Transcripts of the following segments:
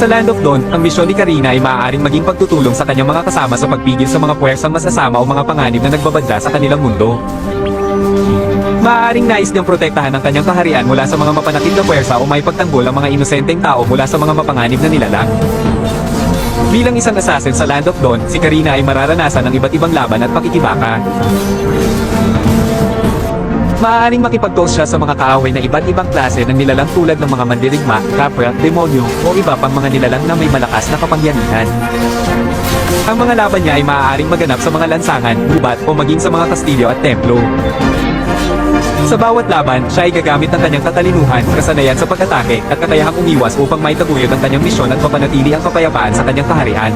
Sa Land of Dawn, ang misyon ni Karina ay maaaring maging pagtutulong sa kanyang mga kasama sa pagpigil sa mga puwersang masasama o mga panganib na nagbabadla sa kanilang mundo. Maaaring nais niyang protektahan ang kanyang kaharian mula sa mga mapanakit na puwersa o may pagtanggol ang mga inosenteng tao mula sa mga mapanganib na nilalang. Bilang isang assassin sa Land of Dawn, si Karina ay mararanasan ng iba't ibang laban at pakikibaka. Maaaring makipag-toast siya sa mga kaaway na iba't ibang klase ng nilalang tulad ng mga mandirigma, kapra, demonyo, o iba pang mga nilalang na may malakas na kapangyarihan. Ang mga laban niya ay maaaring maganap sa mga lansangan, gubat, o maging sa mga kastilyo at templo. Sa bawat laban, siya ay gagamit ng kanyang katalinuhan, kasanayan sa pag-atake, at kakayahang umiwas upang maitaguyod ang kanyang misyon at mapanatili ang kapayapaan sa kanyang kaharian.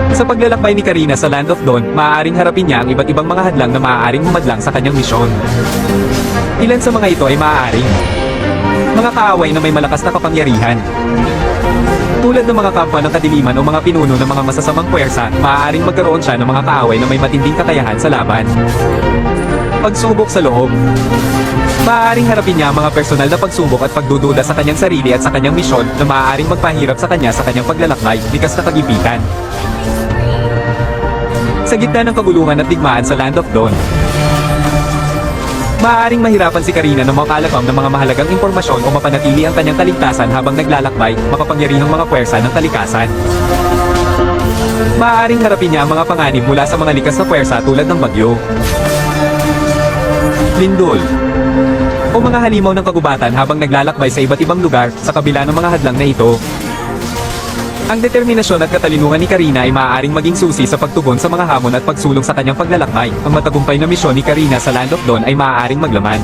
Sa paglalakbay ni Karina sa Land of Dawn, maaaring harapin niya ang iba't ibang mga hadlang na maaaring humadlang sa kanyang misyon. Ilan sa mga ito ay maaaring mga kaaway na may malakas na kapangyarihan. Tulad ng mga kapwa ng kadiliman o mga pinuno ng mga masasamang puwersa, maaaring magkaroon siya ng mga kaaway na may matinding kakayahan sa laban. Pagsubok sa loob. Maaaring harapin niya ang mga personal na pagsubok at pagdududa sa kanyang sarili at sa kanyang misyon na maaaring magpahirap sa kanya sa kanyang paglalakbay, likas na kagipitan. Sa gitna ng kaguluhan at digmaan sa Land of Dawn, maaaring mahirapan si Karina na makalapam ng mga mahalagang impormasyon o mapanatili ang kanyang kaligtasan habang naglalakbay, makapangyarihang mga puwersa ng kalikasan. Maaaring harapin niya ang mga panganib mula sa mga likas na puwersa tulad ng bagyo, lindol, o mga halimaw ng kagubatan habang naglalakbay sa iba't ibang lugar sa kabila ng mga hadlang na ito. Ang determinasyon at katalinuhan ni Karina ay maaaring maging susi sa pagtugon sa mga hamon at pagsulong sa kanyang paglalakbay. Ang matagumpay na misyon ni Karina sa Land of Dawn ay maaaring maglaman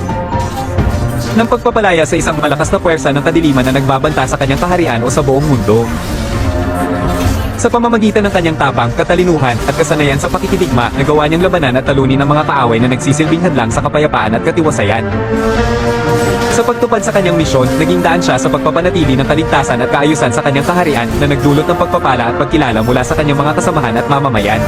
ng pagpapalaya sa isang malakas na puwersa ng kadiliman na nagbabanta sa kanyang kaharian o sa buong mundo. Sa pamamagitan ng kanyang tapang, katalinuhan, at kasanayan sa pakikidigma, nagawa niyang labanan at talunin ang mga kaaway na nagsisilbing hadlang sa kapayapaan at katiwasayan. Sa pagtupad sa kanyang misyon, naging daan siya sa pagpapanatili ng kaligtasan at kaayusan sa kanyang kaharian na nagdulot ng pagpapala at pagkilala mula sa kanyang mga kasamahan at mamamayan.